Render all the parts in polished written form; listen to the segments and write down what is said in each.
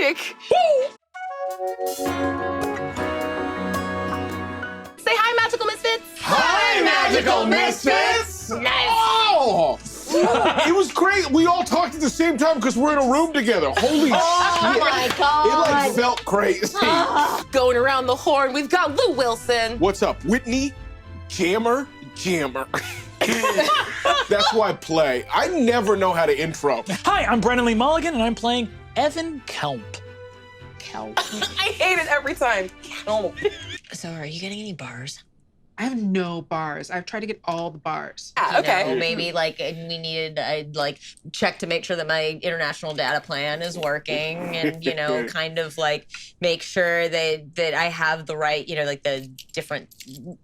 magic. Say hi, Magical Misfits. Hi, Magical Misfits! Nice. Oh! It was great. We all talked at the same time because we're in a room together. Holy shit. Oh my God. It like felt crazy. Going around the horn, we've got Lou Wilson. What's up, Whitney? Jammer? That's why I play. I never know how to intro. Hi, I'm Brennan Lee Mulligan, and I'm playing Evan Kelp. I hate it every time. Oh. So are you getting any bars? I have no bars. I've tried to get all the bars. Yeah, okay. You know, maybe like I'd like check to make sure that my international data plan is working and, you know, kind of like make sure that I have the right, you know, like the different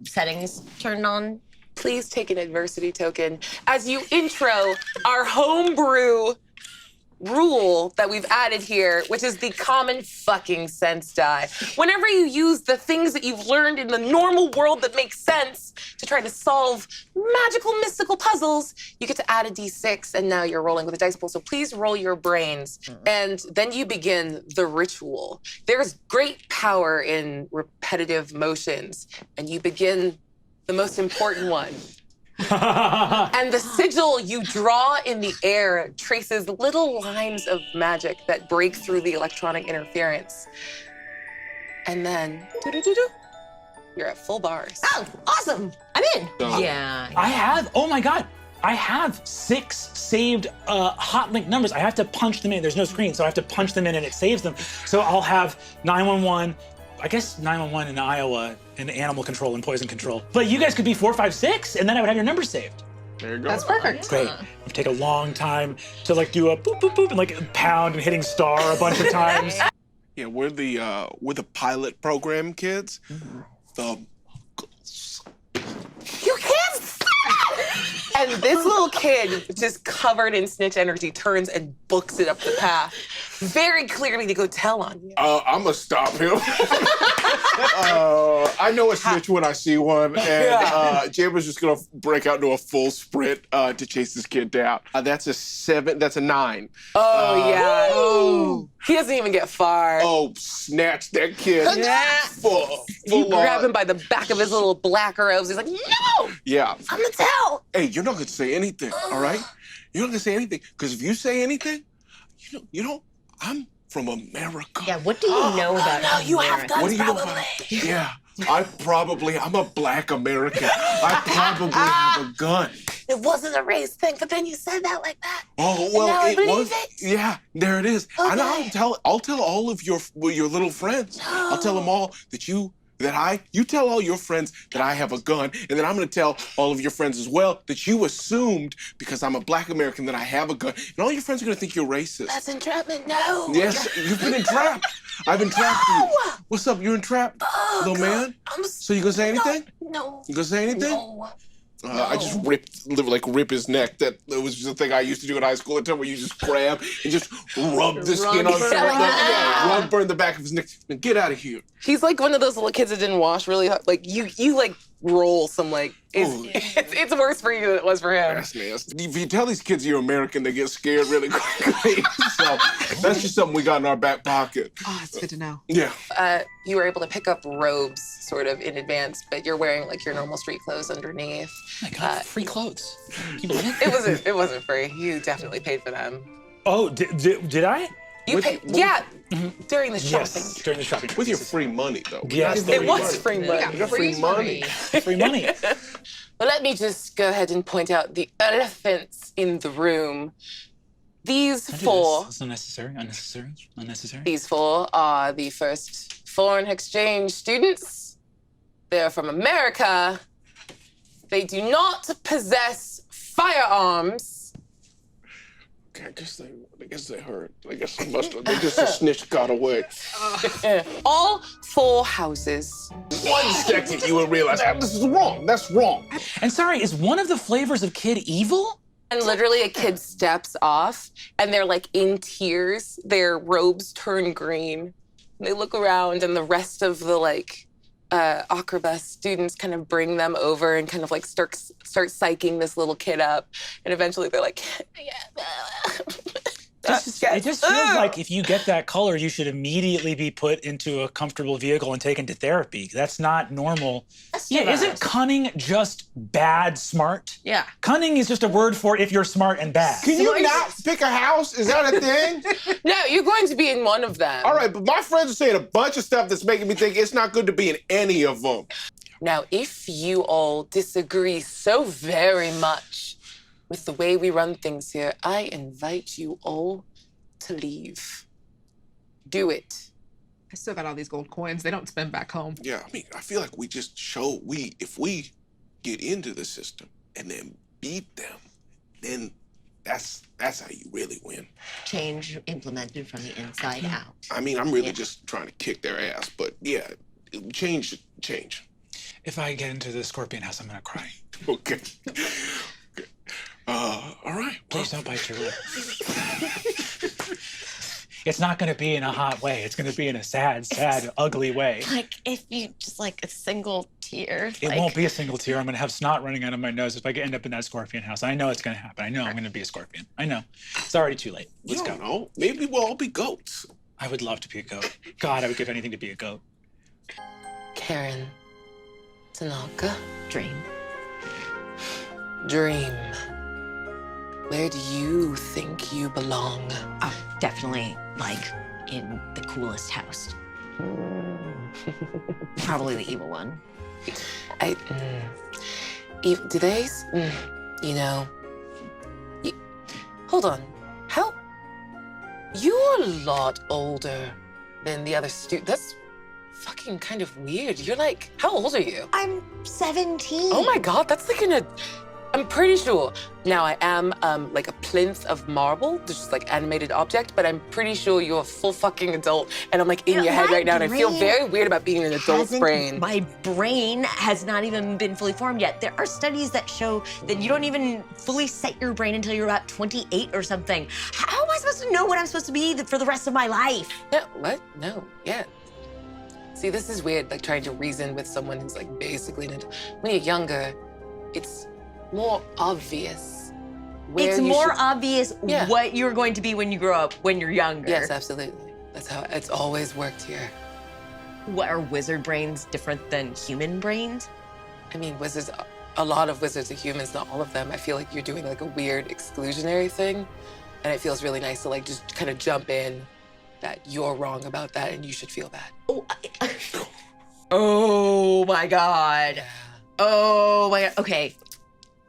settings turned on. Please take an adversity token as you intro our homebrew rule that we've added here, which is the common fucking sense die. Whenever you use the things that you've learned in the normal world that make sense to try to solve magical, mystical puzzles, you get to add a d6, and now you're rolling with a dice pool. So please roll your brains. And then you begin the ritual. There's great power in repetitive motions, and you begin the most important one. And the sigil you draw in the air traces little lines of magic that break through the electronic interference. And then, doo-doo-doo-doo, you're at full bars. Oh, awesome. I'm in. Yeah. Oh my God, I have 6 saved hot link numbers. I have to punch them in. There's no screen, so I have to punch them in and it saves them. So I'll have 911, I guess 911 in Iowa, and animal control and poison control. But you guys could be 456, and then I would have your numbers saved. There you go. That's perfect. Great. It would take a long time to like do a boop, boop, boop, and like pound and hitting star a bunch of times. Yeah, we're the pilot program kids. The You can't stop! And this little kid, just covered in snitch energy, turns and books it up the path. Very clearly to go tell on you. I'm gonna stop him. I know a snitch when I see one, and Jammer's just gonna break out into a full sprint to chase this kid down. That's a 7. That's a 9. Oh, yeah. Oh. He doesn't even get far. Oh, snatch that kid. Yeah. Full You grab on. him by the back of his little black robes. He's like, no! Yeah. I'm gonna tell! Hey, you're not gonna say anything, all right? You're not gonna say anything, because if you say anything, you know, I'm from America. Yeah, what do you know about no, you have America? guns, What do you know probably. about? Yeah, I'm a black American. I probably have a gun. It wasn't a race thing, but then you said that like that. Oh, And now well, I it believe was. it. Yeah, there it is. I know. Okay. I'll tell all of your little friends. I'll tell them all that you tell all your friends that I have a gun, and then I'm gonna tell all of your friends as well that you assumed because I'm a black American that I have a gun, and all your friends are gonna think you're racist. That's entrapment. No. Yes, you've been entrapped. I've entrapped you. What's up? You're entrapped, Oh, little man? So you gonna say anything? No. You gonna say anything? No. I just rip his neck. That was just a thing I used to do in high school. Where you just grab and just rub the skin on, rub burn the back of his neck. Man, get out of here. He's like one of those little kids that didn't wash really hard. Like you like roll some like. It's worse for you than it was for him. That's nasty. If you tell these kids you're American, they get scared really quickly. So that's just something we got in our back pocket. Oh, that's good to know. Yeah. You were able to pick up robes sort of in advance, but you're wearing like your normal street clothes underneath. Oh my God, free clothes. Can you believe it? It wasn't free. You definitely paid for them. Oh, did I? You paid, yeah, during the shopping. Yes, during the shopping. With your free money, though. Yes, It was free money. Yeah, You got free money. free money. But let me just go ahead and point out the elephants in the room. These four. It's unnecessary. These four are the first foreign exchange students. They're from America. They do not possess firearms. Okay, I guess they heard. I guess they must have. They just a snitch got away. All 4 houses. 1 second, you will realize this is wrong. That's wrong. And sorry, is one of the flavors of kid evil? And literally a kid steps off and they're like in tears. Their robes turn green. They look around and the rest of the like Acrobat students kind of bring them over and kind of like start psyching this little kid up. And eventually they're like, yeah. It just feels like if you get that color, you should immediately be put into a comfortable vehicle and taken to therapy. That's not normal. Yeah, isn't cunning just bad smart? Yeah. Cunning is just a word for if you're smart and bad. Can you not pick a house? Is that a thing? No, you're going to be in one of them. All right, but my friends are saying a bunch of stuff that's making me think it's not good to be in any of them. Now, if you all disagree so very much with the way we run things here, I invite you all to leave. Do it. I still got all these gold coins. They don't spend back home. Yeah, I mean, I feel like we just show if we get into the system and then beat them, then that's how you really win. Change implemented from the inside out. I mean, I'm really just trying to kick their ass, but yeah, change. If I get into the scorpion house, I'm gonna cry. Okay. All right. Please don't bite your lip. It's not gonna be in a hot way. It's gonna be in a sad, ugly way. Like if you just like a single tear. It won't be a single tear. I'm gonna have snot running out of my nose if I end up in that scorpion house. I know it's gonna happen. I know I'm gonna be a scorpion. I know. It's already too late. Let's go. No, maybe we'll all be goats. I would love to be a goat. God, I would give anything to be a goat. Karen, Tanaka, Dream. Dream. Where do you think you belong? Oh, definitely like in the coolest house. Probably the evil one. Do they? You know. Hold on. How? You're a lot older than the other students. That's fucking kind of weird. You're like, how old are you? I'm 17. Oh my God, that's like I'm pretty sure. Now I am like a plinth of marble, just like animated object, but I'm pretty sure you're a full fucking adult and I'm like in your head right now and I feel very weird about being an adult's brain. My brain has not even been fully formed yet. There are studies that show that you don't even fully set your brain until you're about 28 or something. How am I supposed to know what I'm supposed to be for the rest of my life? No, what? No, yeah. See, this is weird, like trying to reason with someone who's like basically an adult. When you're younger, it's more obvious. It's more obvious what you're going to be when you grow up, when you're younger. Yes, absolutely. That's how it's always worked here. What, are wizard brains different than human brains? I mean, wizards, a lot of wizards are humans, not all of them. I feel like you're doing like a weird exclusionary thing. And it feels really nice to like just kind of jump in that you're wrong about that and you should feel bad. Oh, oh my God. Yeah. Oh my God. Okay.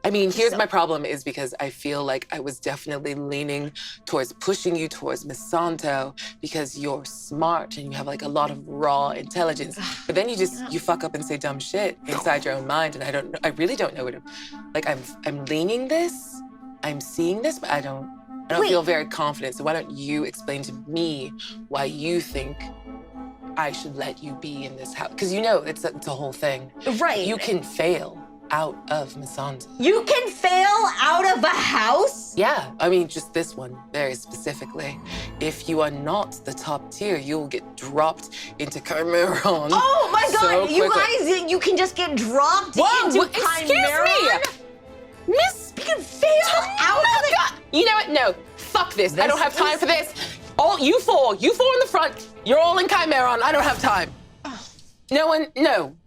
I mean, here's my problem is because I feel like I was definitely leaning towards pushing you towards Miss Santo because you're smart and you have like a lot of raw intelligence. But then you fuck up and say dumb shit inside your own mind. And I really don't know what like I'm leaning this, I'm seeing this, but I don't feel very confident. So why don't you explain to me why you think I should let you be in this house? Because you know, it's a whole thing. Right. You can fail out of Miss Santo. You can fail out of a house? Yeah, I mean, just this one, very specifically. If you are not the top tier, you'll get dropped into Chimeron. Oh my God, so you quickly. guys, you can just get dropped into Chimeron? Excuse me! Miss, you can fail out of it? God. You know what, no, fuck this. I don't have time for this. All you four in the front, you're all in Chimeron, I don't have time. No one, no.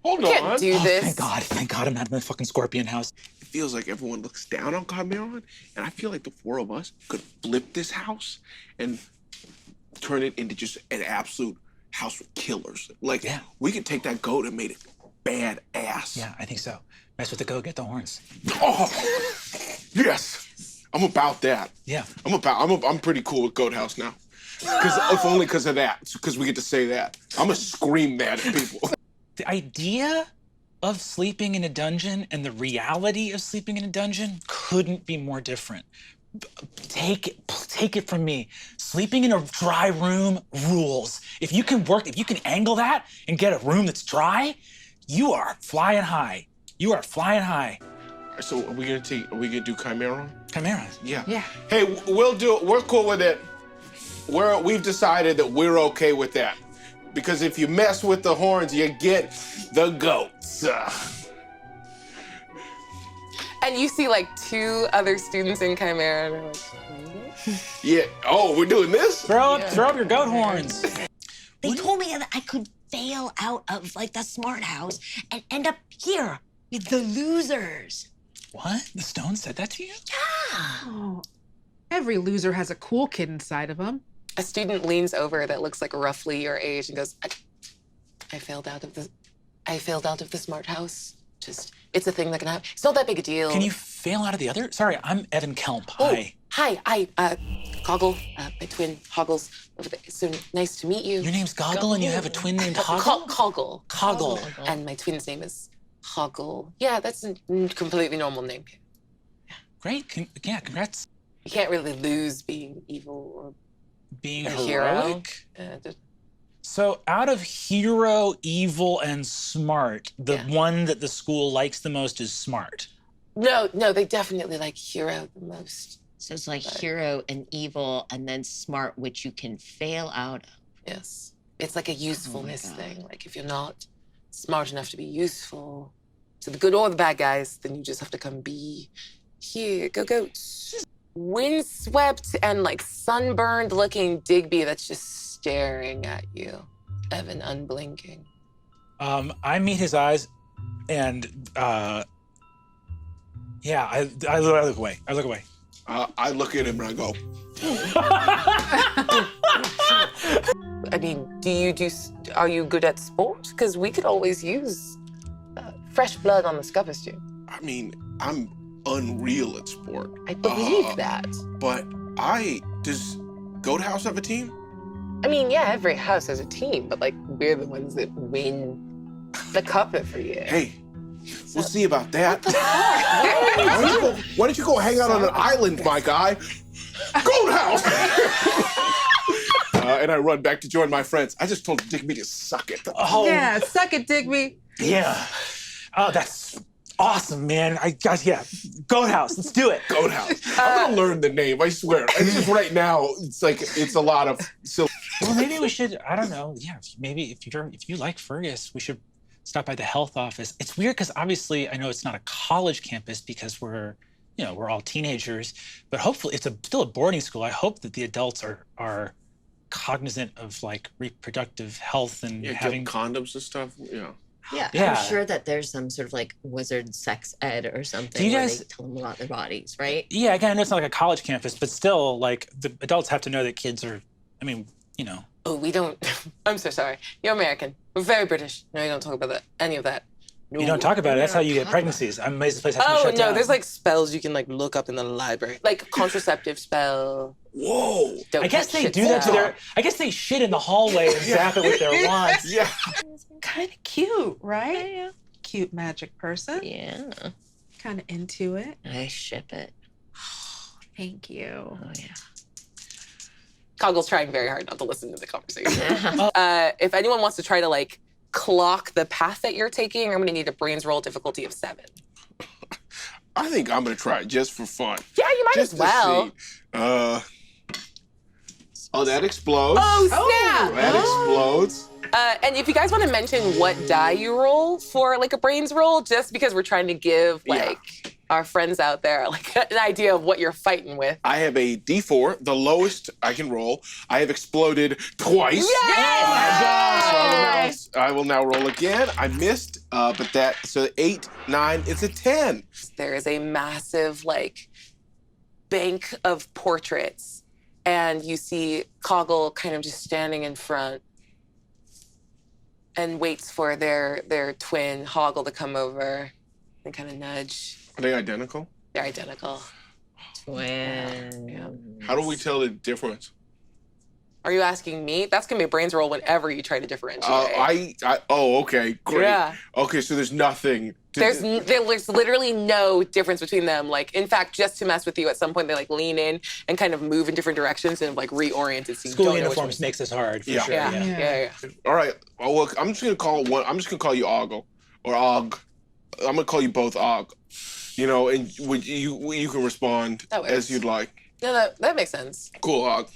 Hold you can't on. do this. Thank God I'm not in the fucking scorpion house. It feels like everyone looks down on Chimeron, and I feel like the four of us could flip this house and turn it into just an absolute house with killers. Like, we could take that goat and made it badass. Yeah, I think so. Mess with the goat, get the horns. Oh, yes. I'm about that. Yeah. I'm pretty cool with Goat House now. If only because of that, because we get to say that. I'm gonna scream that at people. The idea of sleeping in a dungeon and the reality of sleeping in a dungeon couldn't be more different. Take it from me. Sleeping in a dry room rules. If you can angle that and get a room that's dry, you are flying high. You are flying high. So are we gonna do Chimeron? Chimeron. Yeah. Hey, we'll do it. We're cool with it. We've decided that we're okay with that. Because if you mess with the horns, you get the goats. And you see like two other students in Chimera and they're like, Yeah. Oh, we're doing this? Throw up your goat horns. They told me that I could fail out of like the smart house and end up here with the losers. What? The stone said that to you? Oh, every loser has a cool kid inside of him. A student leans over that looks like roughly your age and goes, I failed out of the smart house. Just, it's a thing that can happen. It's not that big a deal. Can you fail out of the other? Sorry, I'm Evan Kelp. Oh, Hi. hi, Coggle, my twin, Hoggles. So nice to meet you. Your name's Goggle and you have a twin named Hoggle? Coggle. Coggle. And my twin's name is Hoggle. Yeah, that's a completely normal name. Great. Congrats. You can't really lose being evil or Being a heroic. hero. So out of hero, evil, and smart, the one that the school likes the most is smart. No, they definitely like hero the most. So it's like hero and evil and then smart, which you can fail out of. Yes. It's like a usefulness thing. Like if you're not smart enough to be useful to the good or the bad guys, then you just have to come be here. Go. Windswept and like sunburned looking Digby that's just staring at you. Evan unblinking. I meet his eyes and I look away. I look away. I look at him and I go, I mean, are you good at sport? Because we could always use fresh blood on the Scuppers team. I mean, I'm unreal at sport. I believe that. But does Goat House have a team? I mean, yeah, every house has a team, but like we're the ones that win the cup every year. Hey, we'll see about that. What? Why don't you go hang out on an island, my guy? Goat House! And I run back to join my friends. I just told Digby to suck it. Oh, Yeah, suck it, Digby. yeah. Oh, that's awesome, man. Goat House. Let's do it. Goat House. I'm gonna learn the name, I swear. It's just right now, it's a lot of silly. Well, maybe we should. I don't know. Yeah, maybe if you like Fergus, we should stop by the health office. It's weird because obviously I know it's not a college campus because we're all teenagers, but hopefully it's still a boarding school. I hope that the adults are cognizant of like reproductive health and having condoms and stuff. Yeah, Yeah. I'm sure that there's some sort of like wizard sex ed or something Do you where guys- they tell them about their bodies, right? Yeah, again, I know it's not like a college campus, but still, like the adults have to know that kids are. I mean, Oh, we don't. I'm so sorry. You're American. We're very British. No, you don't talk about any of that. No. you don't talk about it. That's how you get pregnancies. I'm amazed this place has to be Oh shut no, down. there's like spells you can like look up in the library, like contraceptive spell. Whoa. Don't I guess touch they shit do that to spell. I guess they shit in the hallway and zap it with their wands. Yeah. Kind of cute, right? Yeah. Cute magic person. Yeah. Kind of into it. I ship it. Thank you. Oh, yeah. Coggle's trying very hard not to listen to the conversation. If anyone wants to try to like clock the path that you're taking, I'm gonna need a brains roll difficulty of 7. I think I'm gonna try it just for fun. Yeah, you might Just as to well. see. Oh, that explodes. Oh snap! That explodes. And if you guys want to mention what die you roll for like a brains roll, just because we're trying to give like our friends out there like an idea of what you're fighting with. I have a D4, the lowest I can roll. I have exploded twice. Yes! So I will now roll again. I missed, so 8, 9, it's a 10. There is a massive like bank of portraits, and you see Coggle kind of just standing in front and waits for their twin Hoggle to come over and kind of nudge. Are they identical? They're identical. Twin. How do we tell the difference? Are you asking me? That's gonna be a brains roll whenever you try to differentiate. Okay, great. Yeah. Okay, so there's nothing. There's literally no difference between them. Like, in fact, just to mess with you, at some point they like lean in and kind of move in different directions and like reorient it. So you School don't know which uniforms one's- makes this hard for Yeah. sure. Yeah. All right. Well, look, I'm just gonna call you Oggle or Og. I'm gonna call you both Og. And you can respond That works. as you'd like. No, that makes sense. Cool, Og.